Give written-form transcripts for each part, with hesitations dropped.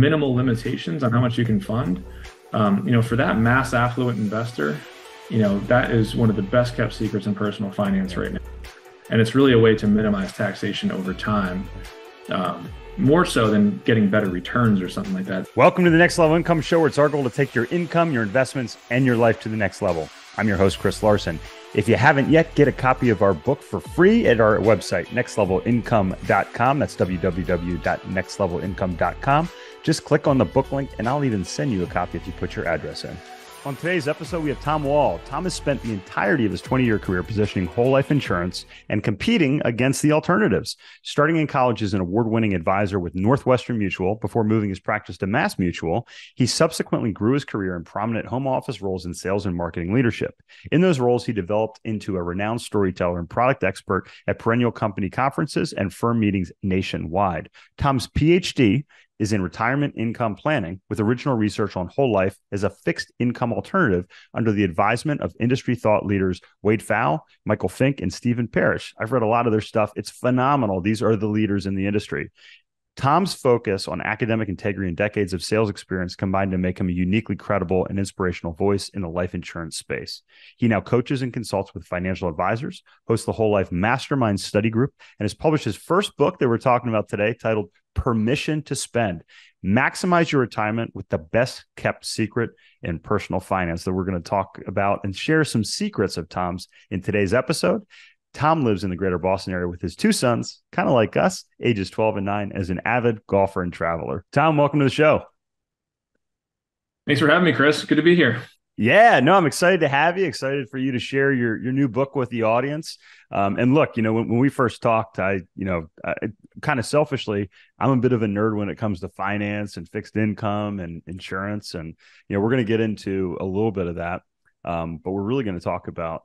minimal limitations on how much you can fund. For that mass affluent investor, that is one of the best kept secrets in personal finance right now. And it's really a way to minimize taxation over time, more so than getting better returns or something like that. Welcome to the Next Level Income Show, where it's our goal to take your income, your investments, and your life to the next level. I'm your host, Chris Larson. If you haven't yet, get a copy of our book for free at our website, nextlevelincome.com. That's www.nextlevelincome.com. Just click on the book link, and I'll even send you a copy if you put your address in. On today's episode, we have Tom Wall. Tom has spent the entirety of his 20-year career positioning whole life insurance and competing against the alternatives. Starting in college as an award-winning advisor with Northwestern Mutual before moving his practice to MassMutual, he subsequently grew his career in prominent home office roles in sales and marketing leadership. In those roles, he developed into a renowned storyteller and product expert at perennial company conferences and firm meetings nationwide. Tom's Ph.D. is in retirement income planning with original research on whole life as a fixed income alternative under the advisement of industry thought leaders Wade Pfau, Michael Finke, and Stephen Parrish. I've read a lot of their stuff. It's phenomenal. These are the leaders in the industry. Tom's focus on academic integrity and decades of sales experience combined to make him a uniquely credible and inspirational voice in the life insurance space. He now coaches and consults with financial advisors, hosts the Whole Life Mastermind Study Group, and has published his first book that we're talking about today titled Permission to Spend. Maximize your retirement with the best kept secret in personal finance that we're going to talk about and share some secrets of Tom's in today's episode. Tom lives in the greater Boston area with his two sons, kind of like us, ages 12 and 9, as an avid golfer and traveler. Tom, welcome to the show. Thanks for having me, Chris. Good to be here. Yeah, no, I'm excited to have you, excited for you to share your new book with the audience. And look, when we first talked, I kind of selfishly, I'm a bit of a nerd when it comes to finance and fixed income and insurance. And, we're going to get into a little bit of that. But we're really going to talk about,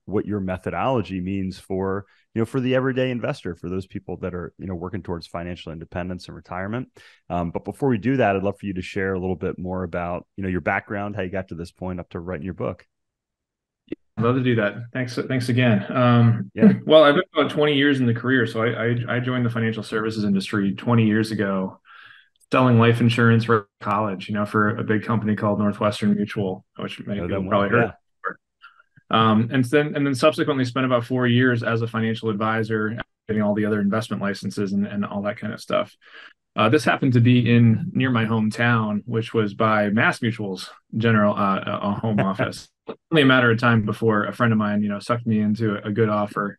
what your methodology means for the everyday investor, for those people that are, working towards financial independence and retirement. But before we do that, I'd love for you to share a little bit more about, your background, how you got to this point up to writing your book. I'd love to do that. Thanks again. Well, I've been about 20 years in the career. So I joined the financial services industry 20 years ago, selling life insurance for college, for a big company called Northwestern Mutual, which many people probably heard. Yeah. And then subsequently spent about 4 years as a financial advisor, getting all the other investment licenses and all that kind of stuff. This happened to be near my hometown, which was by MassMutual's general home office. Only a matter of time before a friend of mine, sucked me into a good offer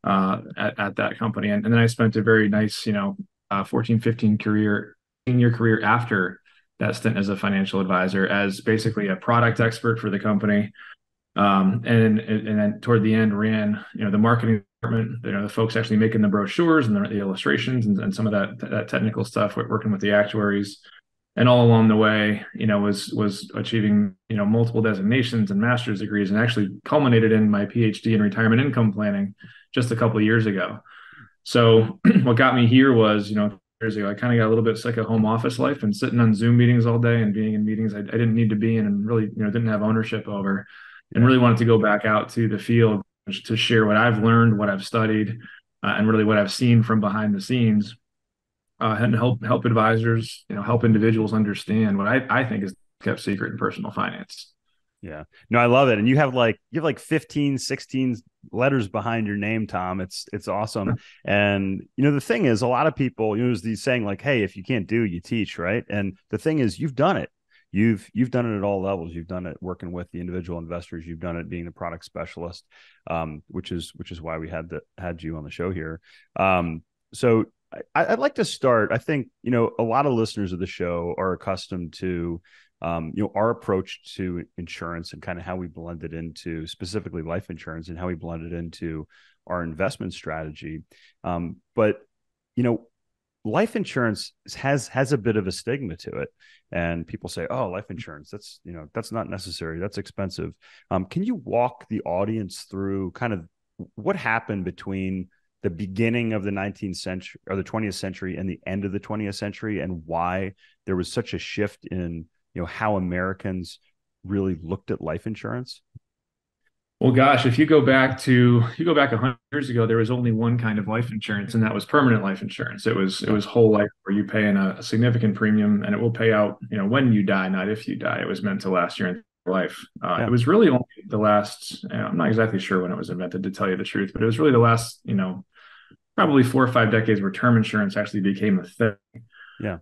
at that company. And then I spent a very nice, 14, 15-year career after that stint as a financial advisor, as basically a product expert for the company. And then toward the end ran, the marketing department, the folks actually making the brochures and the illustrations and some of that technical stuff, working with the actuaries. And all along the way, was achieving, multiple designations and master's degrees, and actually culminated in my Ph.D. in retirement income planning just a couple of years ago. So what got me here was, years ago, I kind of got a little bit sick of home office life and sitting on Zoom meetings all day and being in meetings I didn't need to be in and really, didn't have ownership over. And really wanted to go back out to the field to share what I've learned, what I've studied, and really what I've seen from behind the scenes, and help advisors, help individuals understand what I think is kept secret in personal finance. Yeah, no, I love it. And you have like 15, 16 letters behind your name, Tom. It's awesome. And, the thing is, a lot of people, there's these saying like, hey, if you can't do, you teach, right? And the thing is, you've done it. You've done it at all levels. You've done it working with the individual investors. You've done it being the product specialist, which is why we had you on the show here. So I'd like to start. I think a lot of listeners of the show are accustomed to our approach to insurance and kind of how we blend it into specifically life insurance and how we blend it into our investment strategy. But life insurance has a bit of a stigma to it, and people say, "Oh, life insurance, that's not necessary. That's expensive." Can you walk the audience through kind of what happened between the beginning of the 19th century or the 20th century and the end of the 20th century, and why there was such a shift in how Americans really looked at life insurance? Well, gosh, if you go back 100 years ago, there was only one kind of life insurance, and that was permanent life insurance. It Yeah. was whole life, where you pay in a significant premium, and it will pay out, when you die, not if you die. It was meant to last your entire life. It Yeah. was really only the last. I'm not exactly sure when it was invented, to tell you the truth, but it was really the last, probably 4 or 5 decades where term insurance actually became a thing. Yeah.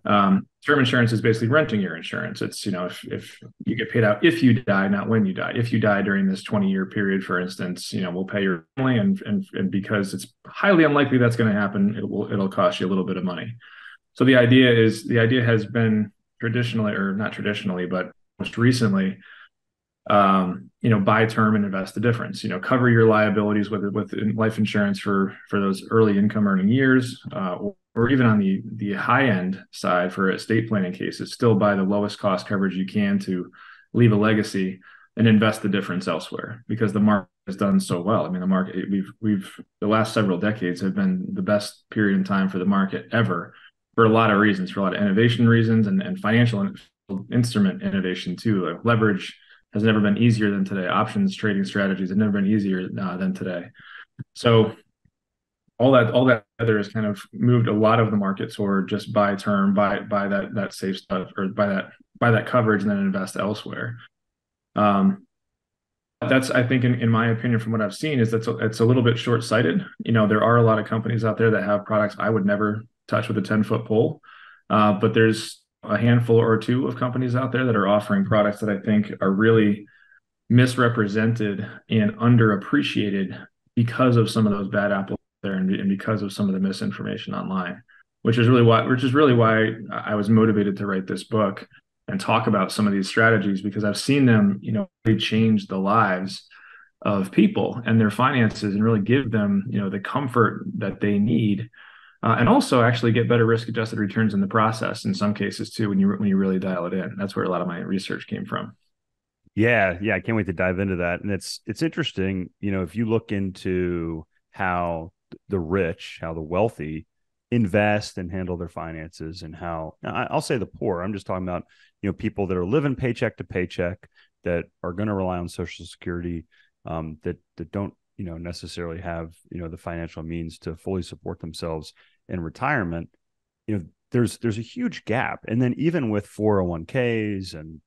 Term insurance is basically renting your insurance. It's, if you get paid out if you die, not when you die. If you die during this 20-year period, for instance, we'll pay your family, and because it's highly unlikely that's going to happen, it'll cost you a little bit of money. So the idea has been traditionally, or not traditionally, but most recently, buy term and invest the difference. Cover your liabilities with life insurance for those early income earning years, or even on the high end side for estate planning cases, still buy the lowest cost coverage you can to leave a legacy and invest the difference elsewhere, because the market has done so well. I mean, the market, we've the last several decades have been the best period in time for the market ever, for a lot of reasons, for a lot of innovation reasons, and financial instrument innovation too. Like leverage has never been easier than today. Options trading strategies have never been easier than today. So all that other has kind of moved a lot of the market toward just buy term, buy that safe stuff, or buy that coverage and then invest elsewhere. That's, I think, in my opinion, from what I've seen, is it's a little bit short-sighted. There are a lot of companies out there that have products I would never touch with a 10-foot pole. But there's a handful or two of companies out there that are offering products that I think are really misrepresented and underappreciated because of some of those bad apples there, and because of some of the misinformation online, which is really why I was motivated to write this book and talk about some of these strategies, because I've seen them, really change the lives of people and their finances, and really give them, the comfort that they need, and also actually get better risk-adjusted returns in the process. In some cases too, when you really dial it in. That's where a lot of my research came from. Yeah, yeah, I can't wait to dive into that. And it's interesting, if you look into how the rich, how the wealthy invest and handle their finances, and how, I'll say the poor, I'm just talking about, people that are living paycheck to paycheck, that are going to rely on Social Security, that don't, necessarily have, the financial means to fully support themselves in retirement. There's a huge gap. And then even with 401ks and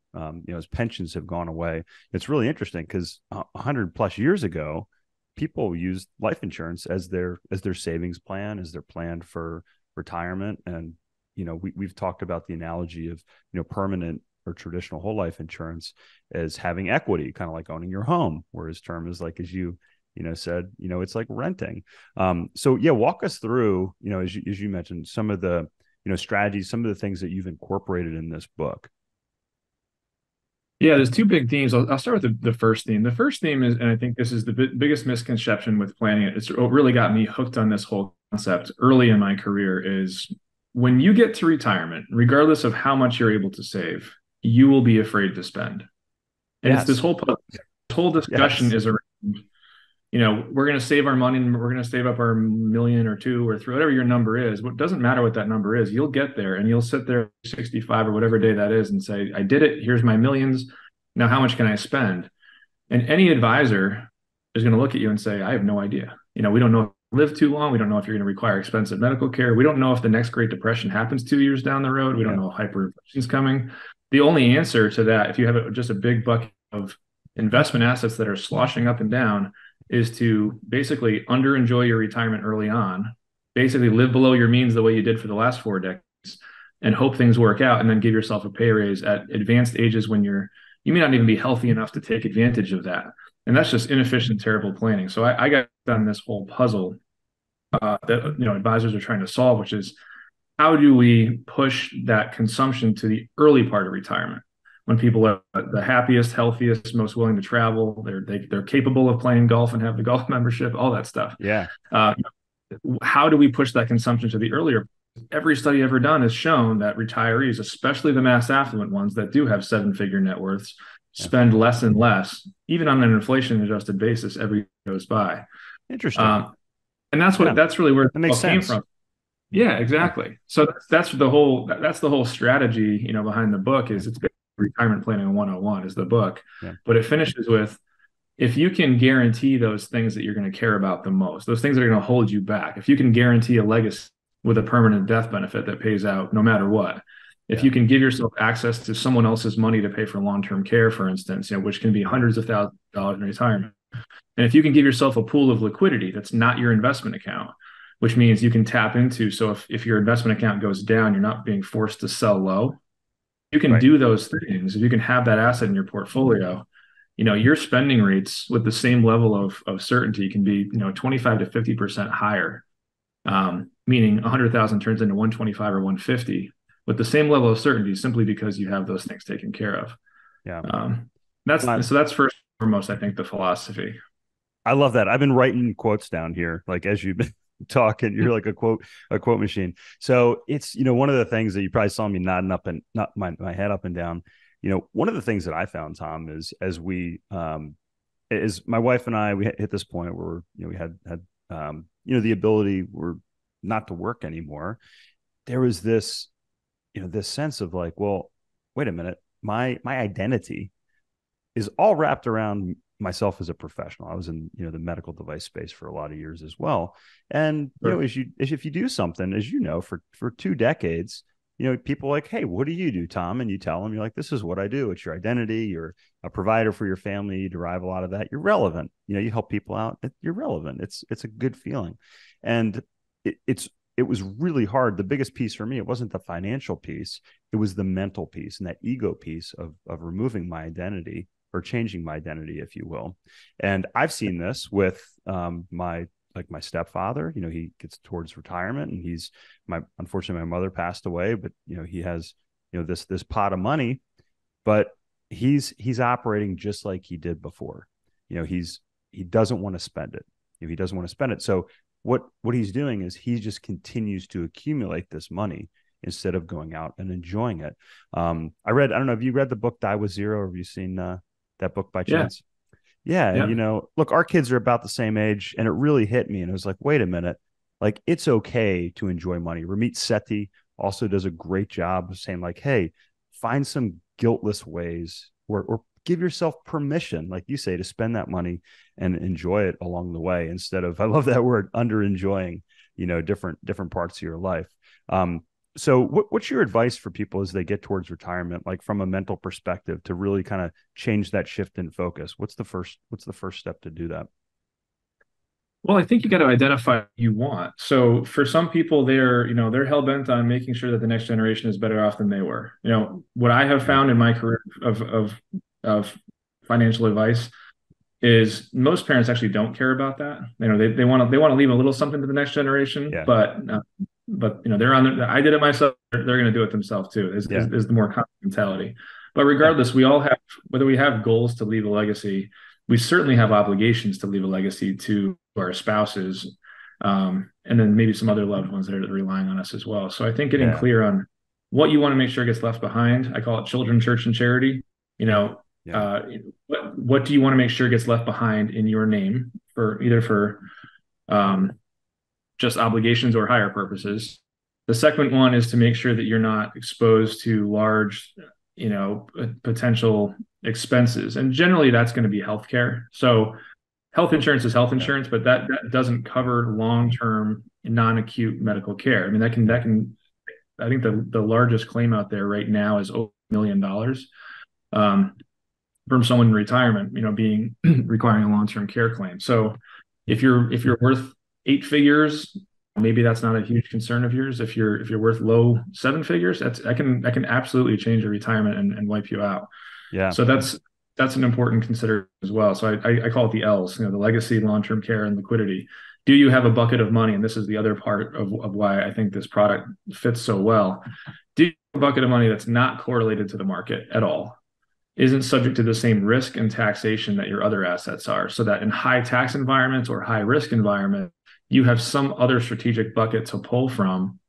as pensions have gone away, it's really interesting, because 100+ years ago, people used life insurance as their savings plan, as their plan for retirement. And we've talked about the analogy of permanent or traditional whole life insurance as having equity, kind of like owning your home, whereas term is like, as you said, it's like renting. So yeah, walk us through, as you mentioned, some of the strategies, some of the things that you've incorporated in this book. Yeah, there's two big themes. I'll start with the first theme. The first theme is, and I think this is the biggest misconception with planning it. It's what really got me hooked on this whole concept early in my career is, when you get to retirement, regardless of how much you're able to save, you will be afraid to spend. And it's Yes. this whole discussion Yes. is around, we're going to save our money, and we're going to save up our million or two or three, whatever your number is. What doesn't matter what that number is, you'll get there, and you'll sit there 65 or whatever day that is and say, I did it. Here's my millions. Now, how much can I spend? And any advisor is going to look at you and say, I have no idea. We don't know if you live too long. We don't know if you're going to require expensive medical care. We don't know if the next Great Depression happens 2 years down the road. We don't Yeah. know if hyperinflation is coming. The only answer to that, if you have just a big bucket of investment assets that are sloshing up and down, is to basically under-enjoy your retirement early on, basically live below your means the way you did for the last 4 decades, and hope things work out, and then give yourself a pay raise at advanced ages when you may not even be healthy enough to take advantage of that. And that's just inefficient, terrible planning. So I got on this whole puzzle that advisors are trying to solve, which is, how do we push that consumption to the early part of retirement, when people are the happiest, healthiest, most willing to travel, they're capable of playing golf and have the golf membership, all that stuff. Yeah. How do we push that consumption to the earlier? Every study ever done has shown that retirees, especially the mass affluent ones that do have 7-figure net worths, spend less and less, even on an inflation-adjusted basis, every year goes by. Interesting. And that's really where That makes it came sense. from. Yeah, exactly. Yeah. So that's the whole strategy, behind the book. Is It's retirement planning 101 is the book, Yeah. but it finishes with, if you can guarantee those things that you're going to care about the most, those things that are going to hold you back, if you can guarantee a legacy with a permanent death benefit that pays out no matter what, if Yeah. you can give yourself access to someone else's money to pay for long-term care, for instance, which can be hundreds of thousands of dollars in retirement, and if you can give yourself a pool of liquidity that's not your investment account, which means you can tap into, so if your investment account goes down, you're not being forced to sell low. You can Right. do those things. If you can have that asset in your portfolio, your spending rates with the same level of certainty can be 25 to 50% higher, meaning 100,000 turns into 125 or 150 with the same level of certainty, simply because you have those things taken care of. Yeah. That's first and foremost, I think, the philosophy. I love that. I've been writing quotes down here, like as you've been talking, you're like a quote machine. So it's, one of the things that you probably saw me nodding up and not my head up and down. One of the things that I found, Tom, is is my wife and I, we hit this point where, we had the ability we're not to work anymore. There was this, this sense of like, well, wait a minute, my identity is all wrapped around myself as a professional. I was in, the medical device space for a lot of years as well. And, Sure. if you do something, as for 2 decades, people are like, hey, what do you do, Tom? And you tell them, you're like, this is what I do. It's your identity. You're a provider for your family. You derive a lot of that. You're relevant. You help people out. You're relevant. It's a good feeling. And it was really hard. The biggest piece for me, it wasn't the financial piece. It was the mental piece and that ego piece of removing my identity, or changing my identity, if you will. And I've seen this with my stepfather. He gets towards retirement, and unfortunately my mother passed away, but he has this pot of money, but he's operating just like he did before. He doesn't want to spend it. He doesn't want to spend it. So what he's doing is he just continues to accumulate this money instead of going out and enjoying it. I don't know if you read the book Die with Zero, or have you seen that book by chance? Yeah. Yeah. And, look, our kids are about the same age, and it really hit me. And it was like, wait a minute, like, it's okay to enjoy money. Ramit Sethi also does a great job of saying, like, hey, find some guiltless ways, or give yourself permission, like you say, to spend that money and enjoy it along the way, instead of, I love that word, under enjoying, different parts of your life. So what's your advice for people as they get towards retirement, like from a mental perspective, to really kind of change that shift in focus? What's the first step to do that? Well, I think you got to identify what you want. So for some people, they're hell bent on making sure that the next generation is better off than they were. What I have Yeah. found in my career of financial advice is most parents actually don't care about that. They want to leave a little something to the next generation, Yeah. but they're on I did it myself. They're going to do it themselves too. Yeah. Is the more common mentality. But Yeah. regardless, we all have, whether we have goals to leave a legacy, we certainly have obligations to leave a legacy to our spouses, and then maybe some other loved ones that are relying on us as well. So I think getting Yeah. clear on what you want to make sure gets left behind. I call it children, church, and charity. You know, Yeah. what do you want to make sure gets left behind in your name, for either for just obligations or higher purposes. The second one is to make sure that you're not exposed to large, potential expenses. And generally that's going to be healthcare. So health insurance is health Yeah. insurance, but that doesn't cover long-term non-acute medical care. I mean, Yeah. I think the largest claim out there right now is over $1 million, from someone in retirement, being requiring a long-term care claim. So if you're worth 8 figures, maybe that's not a huge concern of yours. If you're worth low 7 figures, that can absolutely change your retirement and wipe you out. Yeah. So that's an important consideration as well. So I call it the L's, the legacy, long-term care, and liquidity. Do you have a bucket of money? And this is the other part of why I think this product fits so well. Do you have a bucket of money that's not correlated to the market at all? Isn't subject to the same risk and taxation that your other assets are, so that in high tax environments or high risk environment, you have some other strategic bucket to pull from,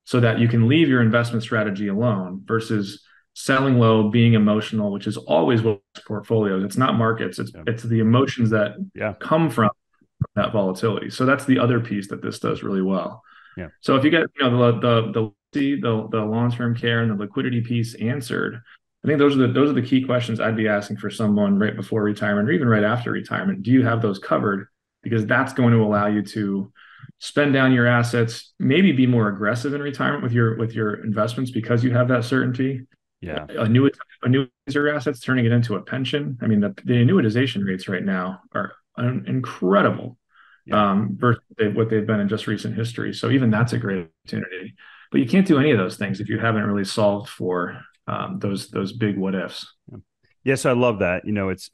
so that you can leave your investment strategy alone versus selling low, being emotional, which is always what portfolios. It's not markets. It's the emotions that come from that volatility. So that's the other piece that this does really well. Yeah. So if you get the long-term care and the liquidity piece answered, I think those are the key questions I'd be asking for someone right before retirement or even right after retirement. Do you have those covered? Because that's going to allow you to spend down your assets, maybe be more aggressive in retirement with your investments because you have that certainty. Yeah. Annuitize your assets, turning it into a pension. I mean, the annuitization rates right now are incredible Yeah. versus what they've been in just recent history. So even that's a great opportunity. But you can't do any of those things if you haven't really solved for those big what ifs. Yes, I love that.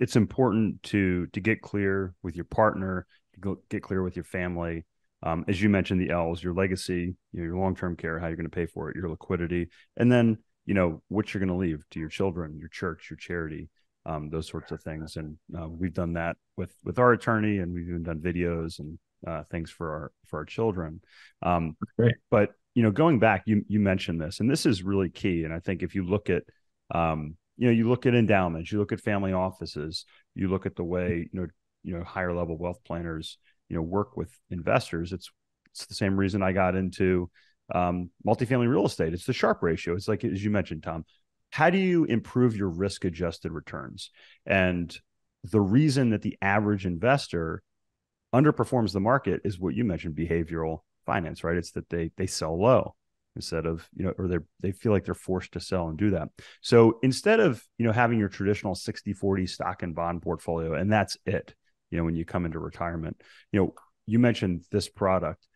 It's important to get clear with your partner, to get clear with your family. As you mentioned, the L's, your legacy, your long-term care, how you're going to pay for it, your liquidity, and then what you're going to leave to your children, your church, your charity, those sorts of things. And we've done that with our attorney, and we've even done videos and things for our children. Great. But going back, you mentioned this, and this is really key. And I think if you look at you look at endowments, you look at family offices, you look at the way higher level wealth planners work with investors. It's the same reason I got into multifamily real estate. It's the Sharpe ratio. It's like, as you mentioned, Tom, how do you improve your risk adjusted returns? And the reason that the average investor underperforms the market is what you mentioned, behavioral finance, right? It's that they sell low instead of, or they feel like they're forced to sell and do that. So instead of, having your traditional 60-40 stock and bond portfolio, and that's it, when you come into retirement, you mentioned this product,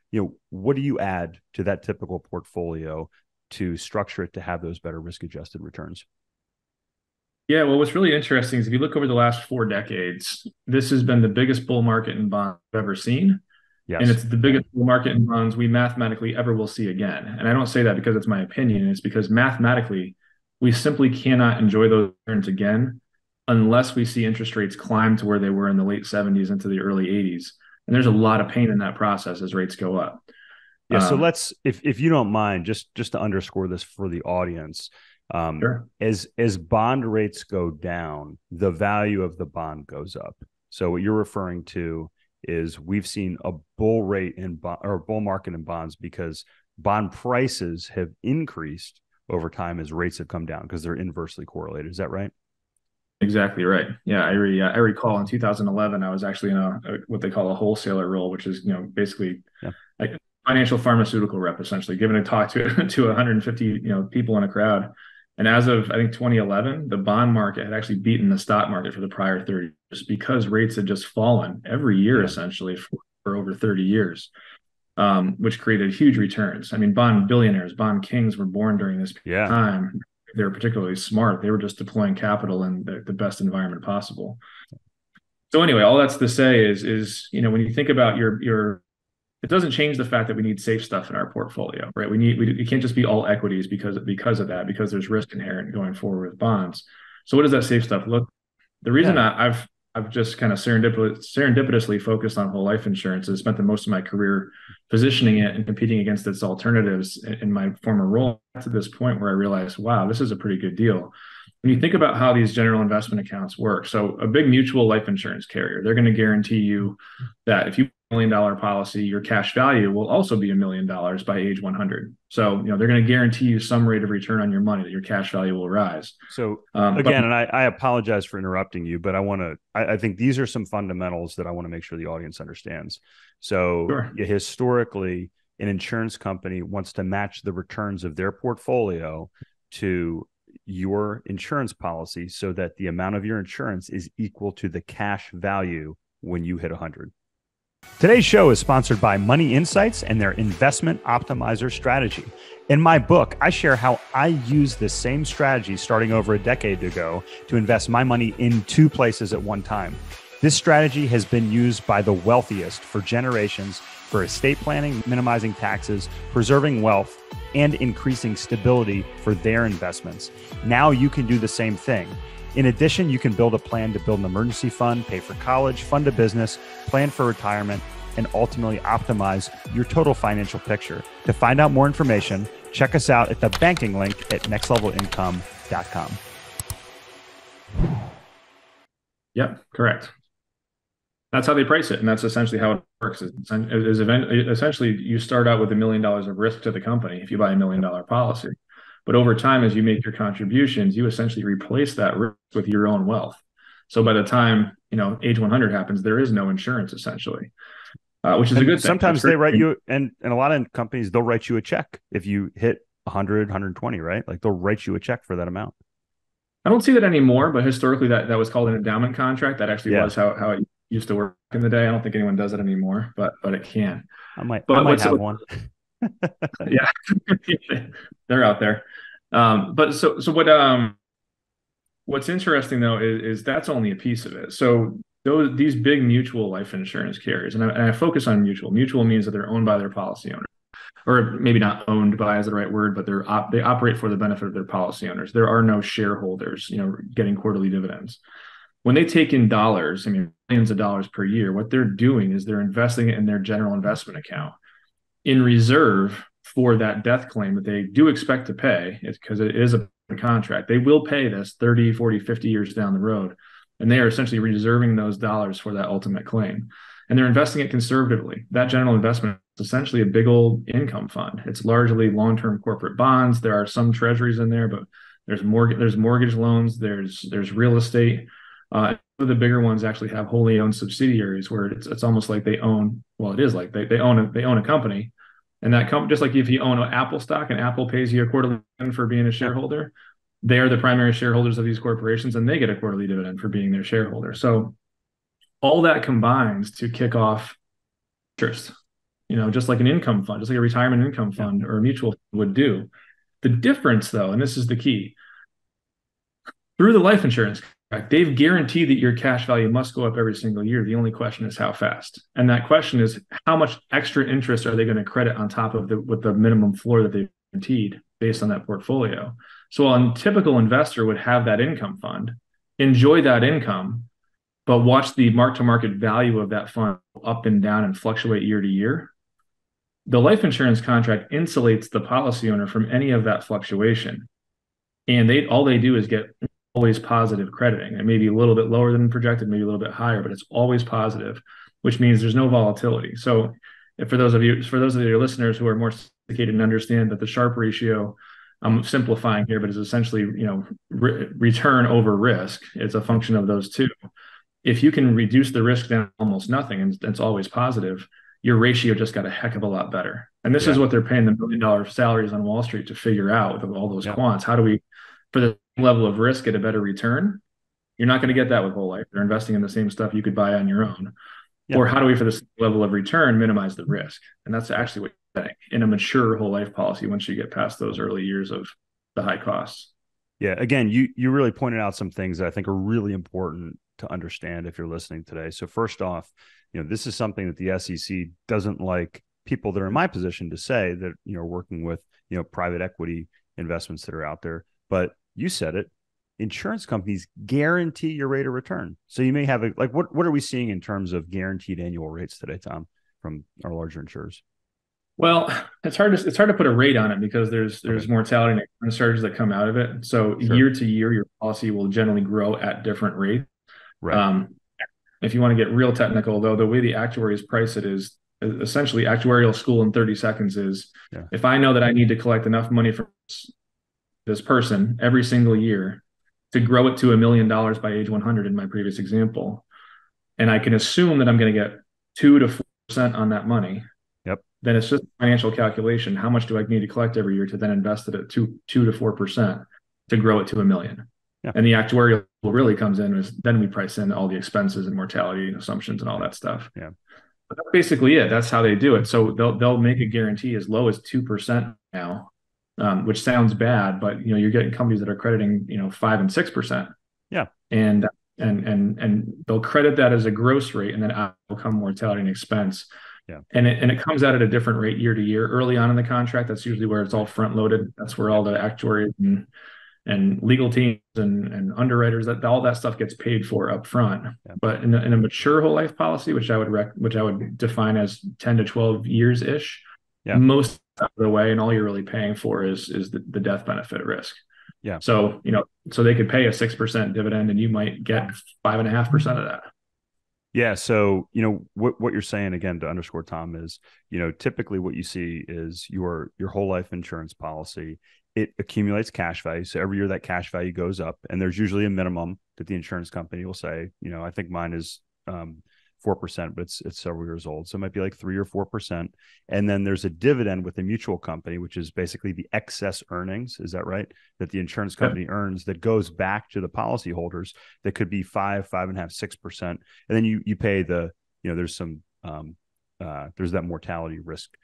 what do you add to that typical portfolio to structure it to have those better risk adjusted returns? Yeah, well, what's really interesting is if you look over the last 4 decades, this has been the biggest bull market in bonds I've ever seen. And Yes. it's the biggest bull market in bonds we mathematically ever will see again. And I don't say that because it's my opinion. It's because mathematically, we simply cannot enjoy those returns again unless we see interest rates climb to where they were in the late 70s into the early 80s. And there's a lot of pain in that process as rates go up. Yeah. So let's, if you don't mind, just to underscore this for the audience, Sure. as bond rates go down, the value of the bond goes up. So what you're referring to is we've seen a bull rate or bull market in bonds because bond prices have increased over time as rates have come down because they're inversely correlated. Is that right? Exactly right. Yeah, I recall in 2011 I was actually in what they call a wholesaler role, which is basically like a financial pharmaceutical rep, essentially giving a talk to to 150 people in a crowd. And as of I think 2011, the bond market had actually beaten the stock market for the prior 30 years because rates had just fallen every year essentially for over 30 years, which created huge returns. I mean, bond billionaires, bond kings were born during this time. They were particularly smart. They were just deploying capital in the best environment possible. So anyway, all that's to say is when you think about your it doesn't change the fact that we need safe stuff in our portfolio, right? We can't just be all equities because of that, because there's risk inherent going forward with bonds. So what does that safe stuff look? The reason I've just kind of serendipitously focused on whole life insurance is spent the most of my career positioning it and competing against its alternatives in my former role to this point where I realized, wow, this is a pretty good deal. When you think about how these general investment accounts work, so a big mutual life insurance carrier, they're going to guarantee you that if you $1 million policy, your cash value will also be $1 million by age 100. So, they're going to guarantee you some rate of return on your money that your cash value will rise. So again, and I apologize for interrupting you, but I think these are some fundamentals that I want to make sure the audience understands. So historically, an insurance company wants to match the returns of their portfolio to your insurance policy so that the amount of your insurance is equal to the cash value when you hit 100. Today's show is sponsored by Money Insights and their investment optimizer strategy. In my book, I share how I use this same strategy starting over a decade ago to invest my money in 2 places at one time. This strategy has been used by the wealthiest for generations for estate planning, minimizing taxes, preserving wealth, and increasing stability for their investments. Now you can do the same thing. In addition, you can build a plan to build an emergency fund, pay for college, fund a business, plan for retirement, and ultimately optimize your total financial picture. To find out more information, check us out at the banking link at nextlevelincome.com. Yep, correct. That's how they price it, and that's essentially how it works. Essentially, you start out with $1 million of risk to the company if you buy $1 million policy. But over time, as you make your contributions, you essentially replace that risk with your own wealth. So by the time, age 100 happens, there is no insurance essentially, which is a And good thing. That's sometimes great. they write you, and a lot of companies, they'll write you a check if you hit 100, 120, right? Like they'll write you a check for that amount. I don't see that anymore, but historically that was called an endowment contract. That actually Yeah, was how it used to work in the day. I don't think anyone does it anymore, but it can. I But might have one. yeah, they're out there. But so what's interesting though is that's only a piece of it. So these big mutual life insurance carriers, and I focus on mutual. Mutual means that they're owned by their policy owner, or maybe not owned by is the right word, but they operate for the benefit of their policy owners. There are no shareholders, getting quarterly dividends. When they take in dollars, I mean millions of dollars per year, what they're doing is they're investing it in their general investment account in reserve for that death claim that they do expect to pay. It's because it is a contract. They will pay this 30, 40, 50 years down the road. And they are essentially reserving those dollars for that ultimate claim. And they're investing it conservatively. That general investment is essentially a big old income fund. It's largely long-term corporate bonds. There are some treasuries in there, but there's mortgage loans, there's real estate. The bigger ones actually have wholly owned subsidiaries where it's almost like they own, well, it is like they own a company. And that company, just like if you own Apple stock and Apple pays you a quarterly dividend for being a shareholder, they are the primary shareholders of these corporations and they get a quarterly dividend for being their shareholder. So all that combines to kick off interest, just like an income fund, just like a retirement income fund or a mutual fund would do. The difference, though, and this is the key, through the life insurance contract, they've guaranteed that your cash value must go up every single year. The only question is how fast. And that question is how much extra interest are they going to credit on top of what the minimum floor that they've guaranteed based on that portfolio. So a typical investor would have that income fund, enjoy that income, but watch the mark-to-market value of that fund up and down and fluctuate year to year. The life insurance contract insulates the policy owner from any of that fluctuation. And all they do is get always positive crediting. It may be a little bit lower than projected, maybe a little bit higher, but it's always positive, which means there's no volatility. So for those of your listeners who are more sophisticated and understand that the Sharpe ratio, I'm simplifying here, but is essentially, return over risk. It's a function of those two. If you can reduce the risk down almost nothing, and it's always positive, your ratio just got a heck of a lot better. And this is what they're paying the $1 million salaries on Wall Street to figure out with all those quants. How do we, for the level of risk, get a better return? You're not going to get that with whole life. They're investing in the same stuff you could buy on your own. Or how do we, for this level of return, minimize the risk? And that's actually what you're getting in a mature whole life policy once you get past those early years of the high costs. Yeah. Again, you really pointed out some things that I think are really important to understand if you're listening today. So first off, this is something that the SEC doesn't like people that are in my position to say that, working with, private equity investments that are out there. But you said it, insurance companies guarantee your rate of return. So you may have what are we seeing in terms of guaranteed annual rates today, Tom, from our larger insurers? Well, it's hard to put a rate on it because there's mortality and expense charges that come out of it. So year to year, your policy will generally grow at different rates. Right. If you want to get real technical, though, the way the actuaries price it is essentially actuarial school in 30 seconds is if I know that I need to collect enough money from this person every single year to grow it to $1 million by age 100 in my previous example, and I can assume that I'm going to get 2 to 4% on that money, then it's just financial calculation. How much do I need to collect every year to then invest it at 2 to 4% to grow it to $1 million? And the actuarial really comes in is then we price in all the expenses and mortality and assumptions and all that stuff. But that's basically it. That's how they do it. So they'll make a guarantee as low as 2% now, which sounds bad, but you're getting companies that are crediting 5 and 6%. And they'll credit that as a gross rate, and then out will come mortality and expense. And it comes out at a different rate year to year. Early on in the contract, that's usually where it's all front loaded. That's where all the actuaries and legal teams and underwriters, that all that stuff gets paid for up front. But in a mature whole life policy, which I would define as 10 to 12 years ish, most of the way, and all you're really paying for is the death benefit risk. So so they could pay a 6% dividend, and you might get 5.5% of that. So, what you're saying, again, to underscore, Tom, is, typically what you see is your whole life insurance policy it accumulates cash value. So every year that cash value goes up, and there's usually a minimum that the insurance company will say, I think mine is 4%, but it's several years old. So it might be like 3 or 4%. And then there's a dividend with the mutual company, which is basically the excess earnings. Is that right? That the insurance company earns that goes back to the policyholders. That could be 5.5, 6%. And then you pay there's some, there's that mortality risk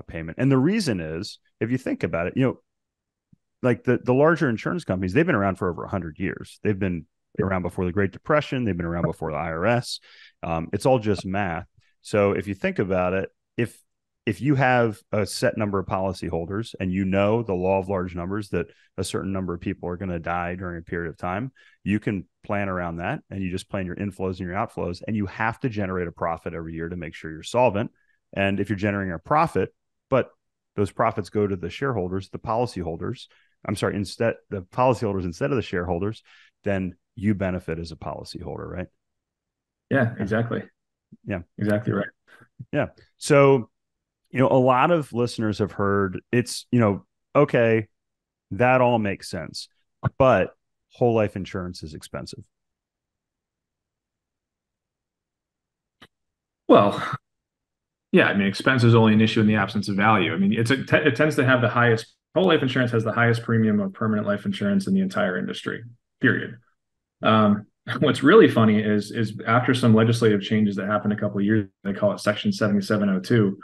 payment. And the reason is, if you think about it, like the larger insurance companies, they've been around for over 100 years. They've been around before the Great Depression. They've been around before the IRS. It's all just math. So if you think about it, if you have a set number of policyholders and the law of large numbers, that a certain number of people are going to die during a period of time, you can plan around that, and you just plan your inflows and your outflows, and you have to generate a profit every year to make sure you're solvent. And if you're generating a profit, but those profits go to the shareholders, the policyholders, the policyholders instead of the shareholders, then you benefit as a policyholder, right? Yeah, exactly. Yeah, exactly right. Yeah. So, a lot of listeners have heard it's, okay, that all makes sense, but whole life insurance is expensive. Well, yeah, I mean, expense is only an issue in the absence of value. I mean, it tends to have the highest, whole life insurance has the highest premium of permanent life insurance in the entire industry, period. What's really funny is after some legislative changes that happened a couple of years, they call it Section 7702,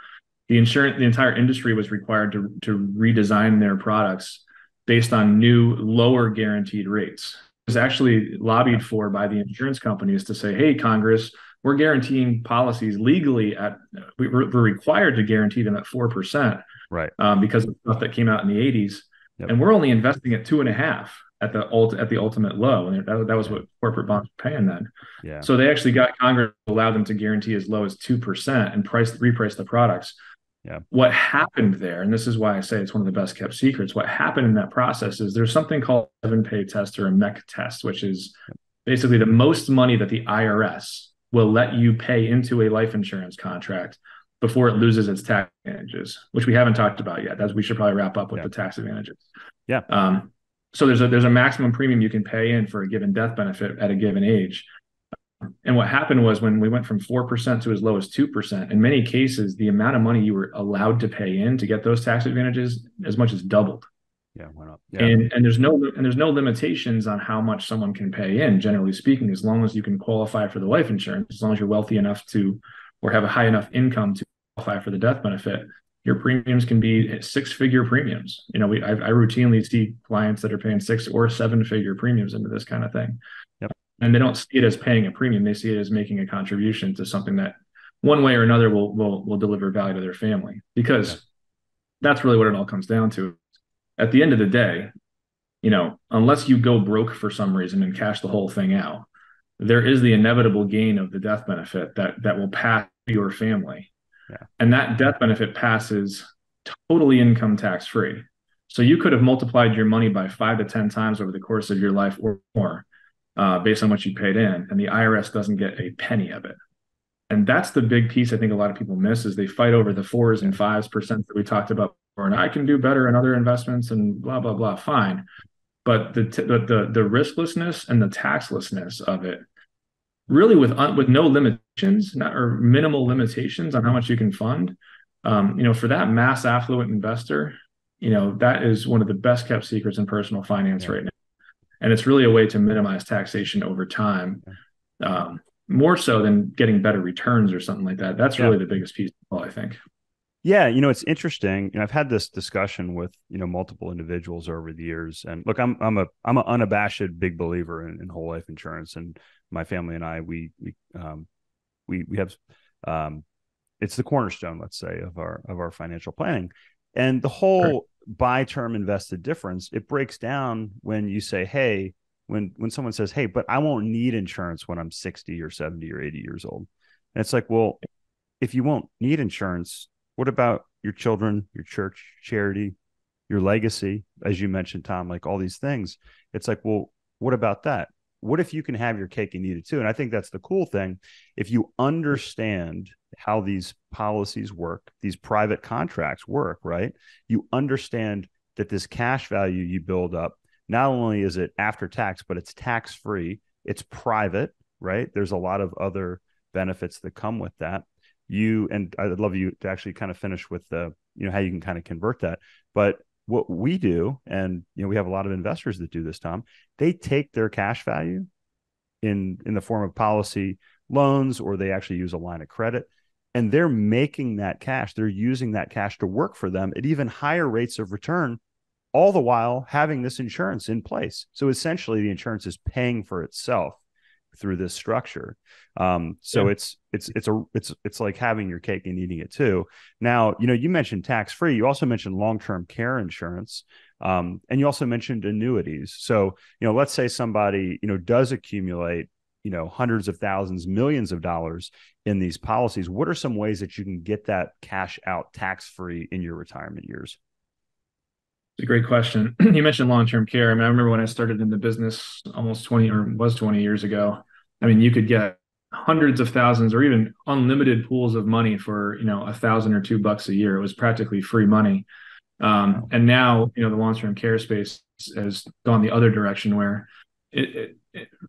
the entire industry was required to redesign their products based on new lower guaranteed rates. It was actually lobbied for by the insurance companies to say, hey, Congress, we're guaranteeing policies legally we're required to guarantee them at 4%, right? Because of stuff that came out in the 80s, yep. And we're only investing at 2.5 at the ultimate low, and that was what corporate bonds were paying then. Yeah. So they actually got Congress to allow them to guarantee as low as 2% and reprice the products. Yeah. What happened there, and this is why I say it's one of the best kept secrets, what happened in that process is there's something called a 7-pay test or a MEC test, which is basically the most money that the IRS will let you pay into a life insurance contract before it loses its tax advantages, which we haven't talked about yet. As we should probably wrap up with the tax advantages. Yeah. So there's a maximum premium you can pay in for a given death benefit at a given age. And what happened was when we went from 4% to as low as 2%, in many cases, the amount of money you were allowed to pay in to get those tax advantages as much as doubled. Yeah, went up. Yeah. And there's no limitations on how much someone can pay in, generally speaking, as long as you can qualify for the life insurance, as long as you're wealthy enough to, or have a high enough income to qualify for the death benefit. Your premiums can be 6-figure premiums. I routinely see clients that are paying 6 or 7-figure premiums into this kind of thing. Yep. And they don't see it as paying a premium. They see it as making a contribution to something that one way or another will deliver value to their family, because that's really what it all comes down to. At the end of the day, unless you go broke for some reason and cash the whole thing out, there is the inevitable gain of the death benefit that will pass to your family. Yeah. And that death benefit passes totally income tax free. So you could have multiplied your money by 5 to 10 times over the course of your life or more, based on what you paid in, and the IRS doesn't get a penny of it. And that's the big piece I think a lot of people miss, is they fight over the 4s and 5% that we talked about before, and I can do better in other investments and blah, blah, blah. Fine. But the risklessness and the taxlessness of it, really with no limitations, or minimal limitations on how much you can fund, for that mass affluent investor, that is one of the best kept secrets in personal finance right now. And it's really a way to minimize taxation over time, more so than getting better returns or something like that. That's really the biggest piece of all, I think. Yeah, it's interesting. I've had this discussion with multiple individuals over the years, and look, I'm an unabashed big believer in whole life insurance, and my family and I we have it's the cornerstone, let's say, of our financial planning, and the whole buy term invested difference. It breaks down when you say, hey, when someone says, hey, but I won't need insurance when I'm 60 or 70 or 80 years old, and it's like, well, if you won't need insurance, what about your children, your church, charity, your legacy, as you mentioned, Tom, like all these things? It's like, well, what about that? What if you can have your cake and eat it too? And I think that's the cool thing. If you understand how these policies work, these private contracts work, right? You understand that this cash value you build up, not only is it after tax, but it's tax free, it's private, right? There's a lot of other benefits that come with that. And I'd love you to actually kind of finish with the, how you can kind of convert that. But what we do, and we have a lot of investors that do this, Tom, they take their cash value in the form of policy loans, or they actually use a line of credit, and they're making that cash. They're using that cash to work for them at even higher rates of return, all the while having this insurance in place. So essentially the insurance is paying for itself through this structure. So it's like having your cake and eating it too. Now, you mentioned tax-free. You also mentioned long-term care insurance. And you also mentioned annuities. So, let's say somebody, does accumulate, hundreds of thousands, millions of dollars in these policies. What are some ways that you can get that cash out tax-free in your retirement years? It's a great question. You mentioned long-term care. I mean, I remember when I started in the business almost 20 years ago. I mean, you could get hundreds of thousands or even unlimited pools of money for, $1,000 or $2 a year. It was practically free money. And now, the long-term care space has gone the other direction, where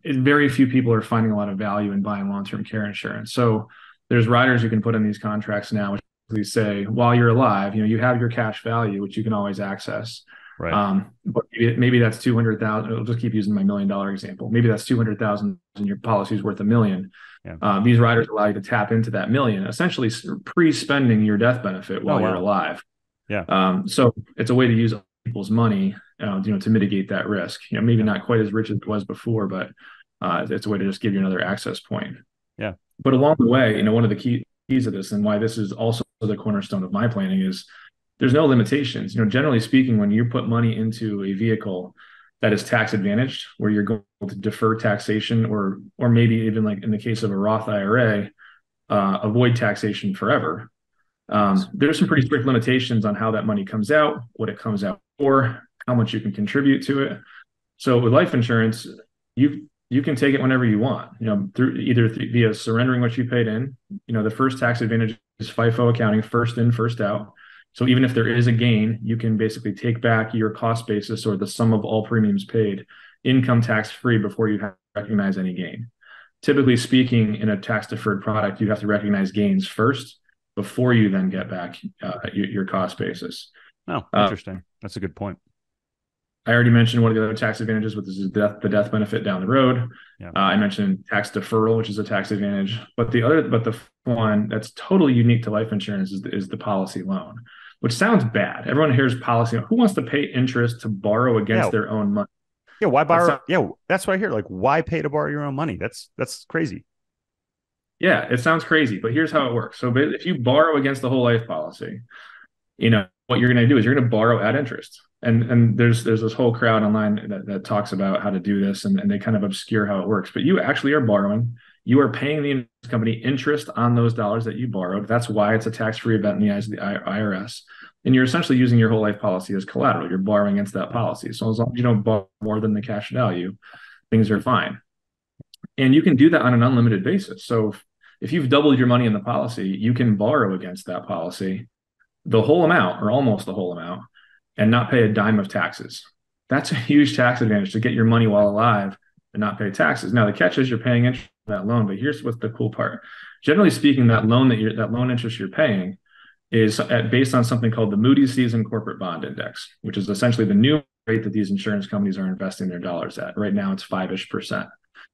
very few people are finding a lot of value in buying long-term care insurance. So there's riders you can put in these contracts now, which we say, while you're alive, you have your cash value, which you can always access. Right. But maybe that's 200,000. I'll just keep using my $1 million example. Maybe that's 200,000 and your policy is worth $1 million. Yeah. These riders allow you to tap into that $1 million, essentially pre-spending your death benefit while you're alive. Yeah. So it's a way to use people's money, to mitigate that risk. Maybe not quite as rich as it was before, but it's a way to just give you another access point. Yeah. But along the way, one of the keys of this, and why this is also the cornerstone of my planning, is there's no limitations. Generally speaking, when you put money into a vehicle that is tax advantaged, where you're going to defer taxation, or maybe even, like in the case of a Roth IRA, avoid taxation forever. There's some pretty strict limitations on how that money comes out, what it comes out for, how much you can contribute to it. So with life insurance, you can take it whenever you want, through via surrendering what you paid in. The first tax advantage is FIFO accounting, first in, first out. So even if there is a gain, you can basically take back your cost basis, or the sum of all premiums paid, income tax free, before you have to recognize any gain. Typically speaking, in a tax deferred product, you have to recognize gains first before you then get back your cost basis. Oh, interesting. That's a good point. I already mentioned one of the other tax advantages, which is the death benefit down the road. Yeah. I mentioned tax deferral, which is a tax advantage. But the one that's totally unique to life insurance is the policy loan, which sounds bad. Everyone hears policy. Who wants to pay interest to borrow against their own money? Yeah, why borrow? That's what I hear. Like, why pay to borrow your own money? That's crazy. Yeah, it sounds crazy, but here's how it works. So if you borrow against the whole life policy, what you're going to do is you're going to borrow at interest. And there's this whole crowd online that talks about how to do this, and they kind of obscure how it works. But you actually are borrowing. You are paying the insurance company interest on those dollars that you borrowed. That's why it's a tax-free event in the eyes of the IRS. And you're essentially using your whole life policy as collateral. You're borrowing against that policy. So as long as you don't borrow more than the cash value, things are fine. And you can do that on an unlimited basis. So if you've doubled your money in the policy, you can borrow against that policy the whole amount, or almost the whole amount, and not pay a dime of taxes. That's a huge tax advantage, to get your money while alive and not pay taxes. Now, the catch is you're paying interest on that loan, but here's what's the cool part. Generally speaking, that loan interest you're paying is based on something called the Moody's Seasoned Corporate Bond Index, which is essentially the new rate that these insurance companies are investing their dollars at. Right now, it's 5-ish%.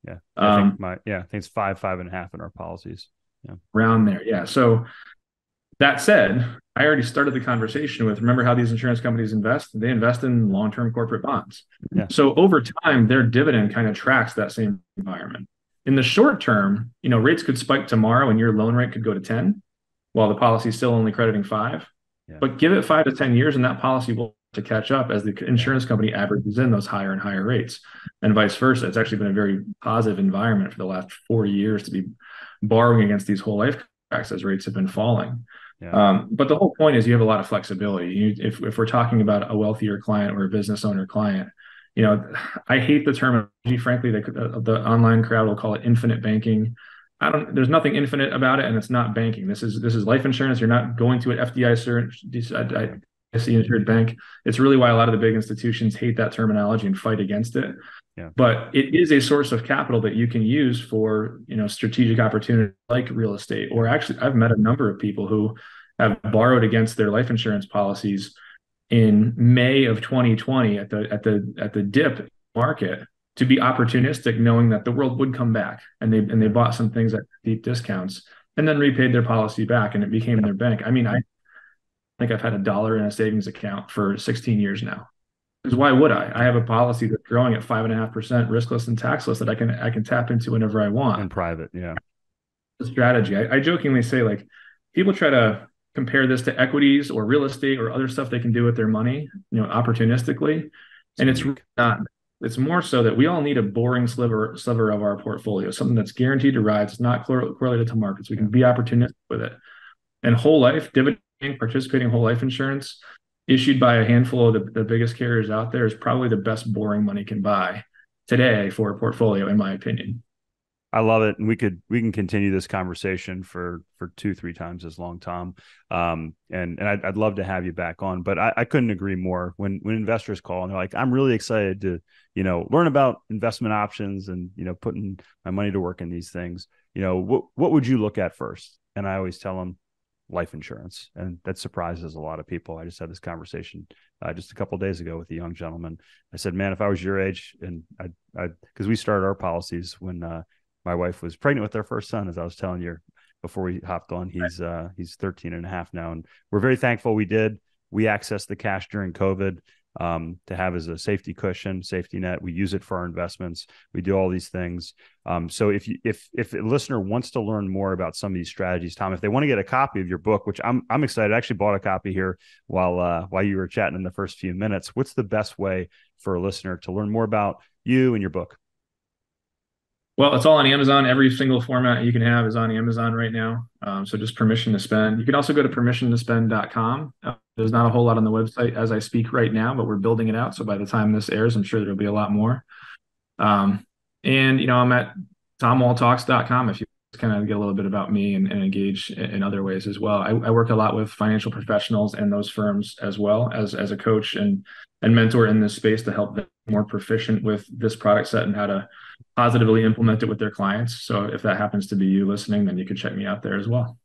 Yeah, I think it's 5.5 in our policies. Yeah, around there. Yeah. So that said, I already started the conversation with, remember how these insurance companies invest? They invest in long-term corporate bonds. Yeah. So over time, their dividend kind of tracks that same environment. In the short term, rates could spike tomorrow and your loan rate could go to 10, while the policy is still only crediting 5. Yeah. But give it 5 to 10 years and that policy will to catch up as the insurance company averages in those higher and higher rates, and vice versa. It's actually been a very positive environment for the last 4 years to be borrowing against these whole life contracts as rates have been falling. Yeah. But the whole point is you have a lot of flexibility. If we're talking about a wealthier client or a business owner client, I hate the terminology. Frankly, the online crowd will call it infinite banking. There's nothing infinite about it, and it's not banking. This is life insurance. You're not going to an FDIC insured bank. It's really why a lot of the big institutions hate that terminology and fight against it. Yeah. But it is a source of capital that you can use for, strategic opportunity like real estate. Or actually, I've met a number of people who have borrowed against their life insurance policies in May of 2020 at the dip market to be opportunistic, knowing that the world would come back, and they bought some things at deep discounts and then repaid their policy back, and it became their bank. I mean, I think I've had $1 in a savings account for 16 years now. Because why would I? I have a policy that's growing at 5.5%, riskless and taxless, that I can tap into whenever I want. In private, yeah. The strategy. I jokingly say, like, people try to compare this to equities or real estate or other stuff they can do with their money, opportunistically, and it's really not. It's more so that we all need a boring sliver of our portfolio, something that's guaranteed to rise. It's not correlated to markets. We can be opportunistic with it. And whole life dividend, participating whole life insurance issued by a handful of the biggest carriers out there is probably the best boring money can buy today for a portfolio, in my opinion. I love it. And we can continue this conversation for 2-3 times as long, Tom. And I'd love to have you back on, but I couldn't agree more when investors call and they're like, I'm really excited to, learn about investment options and, putting my money to work in these things. What would you look at first? And I always tell them life insurance. And that surprises a lot of people. I just had this conversation just a couple of days ago with a young gentleman. I said, man, if I was your age, and because we started our policies when, my wife was pregnant with their first son, as I was telling you before we hopped on. He's 13 and a half now. And we're very thankful we did. We accessed the cash during COVID to have as a safety cushion, safety net. We use it for our investments. We do all these things. So if a listener wants to learn more about some of these strategies, Tom, if they want to get a copy of your book, which I'm excited, I actually bought a copy here while you were chatting in the first few minutes. What's the best way for a listener to learn more about you and your book? Well, it's all on Amazon. Every single format you can have is on Amazon right now. So just Permission to Spend. You can also go to permissiontospend.com. There's not a whole lot on the website as I speak right now, but we're building it out. So by the time this airs, I'm sure there'll be a lot more. And I'm at tomwalltalks.com if you kind of get a little bit about me and engage in other ways as well. I work a lot with financial professionals and those firms as well as a coach and mentor in this space to help them more proficient with this product set and how to positively implement it with their clients. So if that happens to be you listening, then you can check me out there as well.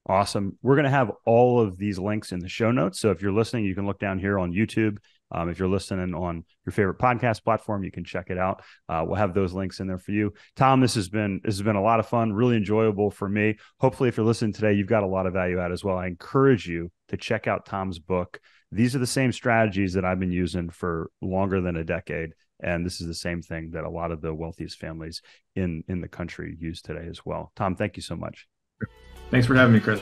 Awesome. We're going to have all of these links in the show notes. So if you're listening, you can look down here on YouTube. If you're listening on your favorite podcast platform, you can check it out. We'll have those links in there for you. Tom, this has been a lot of fun, really enjoyable for me. Hopefully, if you're listening today, you've got a lot of value out as well. I encourage you to check out Tom's book. These are the same strategies that I've been using for longer than a decade. And this is the same thing that a lot of the wealthiest families in the country use today as well. Tom, thank you so much. Thanks for having me, Chris.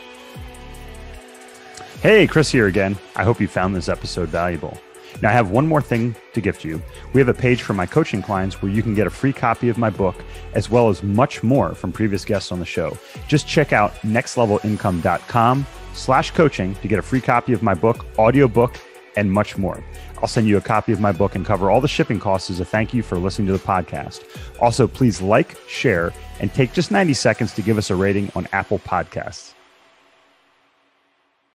Hey, Chris here again. I hope you found this episode valuable. Now, I have one more thing to gift you. We have a page for my coaching clients where you can get a free copy of my book, as well as much more from previous guests on the show. Just check out nextlevelincome.com/coaching to get a free copy of my book, audiobook, and much more. I'll send you a copy of my book and cover all the shipping costs as a thank you for listening to the podcast. Also, please like, share, and take just 90 seconds to give us a rating on Apple Podcasts.